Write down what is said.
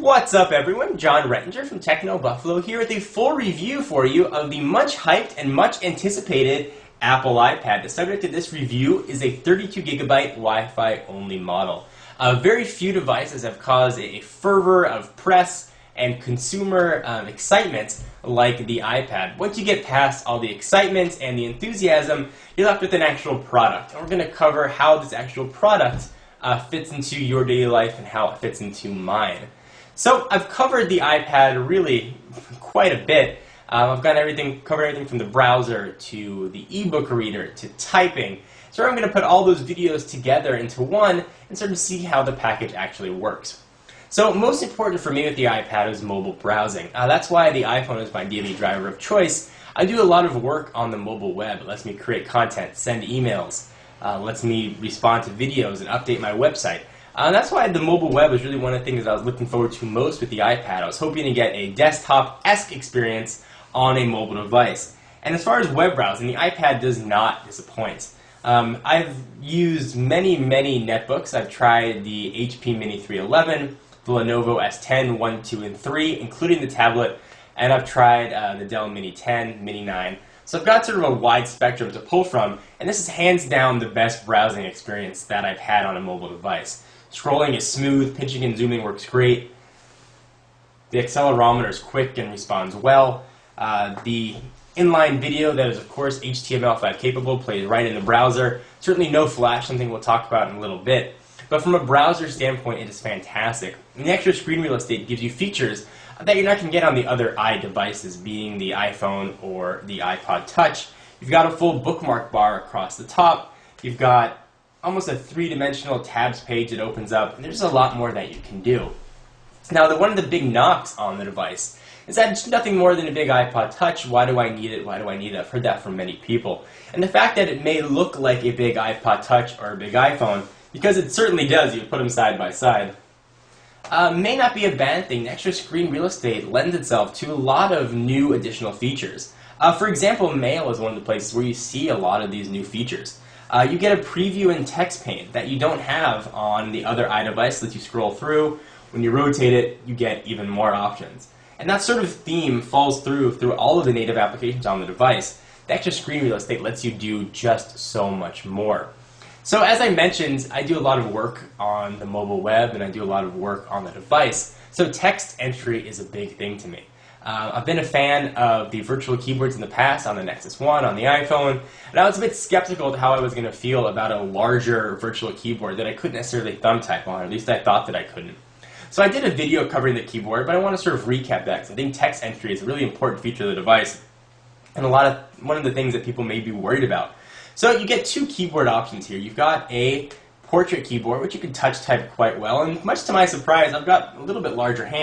What's up everyone, John Rettinger from Techno Buffalo here with a full review for you of the much hyped and much anticipated Apple iPad. The subject of this review is a 32GB Wi-Fi only model. Very few devices have caused a fervor of press and consumer excitement like the iPad. Once you get past all the excitement and the enthusiasm, you're left with an actual product. And we're going to cover how this actual product fits into your daily life and how it fits into mine. So I've covered the iPad really quite a bit. I've covered everything from the browser to the ebook reader to typing. So I'm going to put all those videos together into one and sort of see how the package actually works. So most important for me with the iPad is mobile browsing. That's why the iPhone is my daily driver of choice. I do a lot of work on the mobile web. It lets me create content, send emails, lets me respond to videos and update my website. That's why the mobile web is really one of the things I was looking forward to most with the iPad. I was hoping to get a desktop-esque experience on a mobile device. And as far as web browsing, the iPad does not disappoint. I've used many netbooks. I've tried the HP Mini 311, the Lenovo S10, 1, 2, and 3, including the tablet, and I've tried the Dell Mini 10, Mini 9. So I've got sort of a wide spectrum to pull from, and this is hands down the best browsing experience that I've had on a mobile device. Scrolling is smooth, pinching and zooming works great. The accelerometer is quick and responds well. The inline video that is of course HTML5 capable plays right in the browser. Certainly no flash, something we'll talk about in a little bit. But from a browser standpoint, it is fantastic. And the extra screen real estate gives you features that you're not going to get on the other iDevices, being the iPhone or the iPod Touch. You've got a full bookmark bar across the top. You've got almost a three-dimensional tabs page that opens up, and there's a lot more that you can do. Now, one of the big knocks on the device is that it's nothing more than a big iPod Touch. Why do I need it? Why do I need it? I've heard that from many people. And the fact that it may look like a big iPod Touch or a big iPhone, because it certainly does, you put them side by side, may not be a bad thing. The extra screen real estate lends itself to a lot of new additional features. For example, Mail is one of the places where you see a lot of these new features. You get a preview and text pane that you don't have on the other iDevice that you scroll through. When you rotate it, you get even more options. And that sort of theme falls through all of the native applications on the device. The extra screen real estate lets you do just so much more. So as I mentioned, I do a lot of work on the mobile web and I do a lot of work on the device. So text entry is a big thing to me. I've been a fan of the virtual keyboards in the past on the Nexus 1, on the iPhone, and I was a bit skeptical of how I was going to feel about a larger virtual keyboard that I couldn't necessarily thumb type on, or at least I thought that I couldn't. So I did a video covering the keyboard, but I want to sort of recap that because I think text entry is a really important feature of the device and one of the things that people may be worried about. So you get two keyboard options here. You've got a portrait keyboard, which you can touch type quite well, and much to my surprise, I've got a little bit larger hands.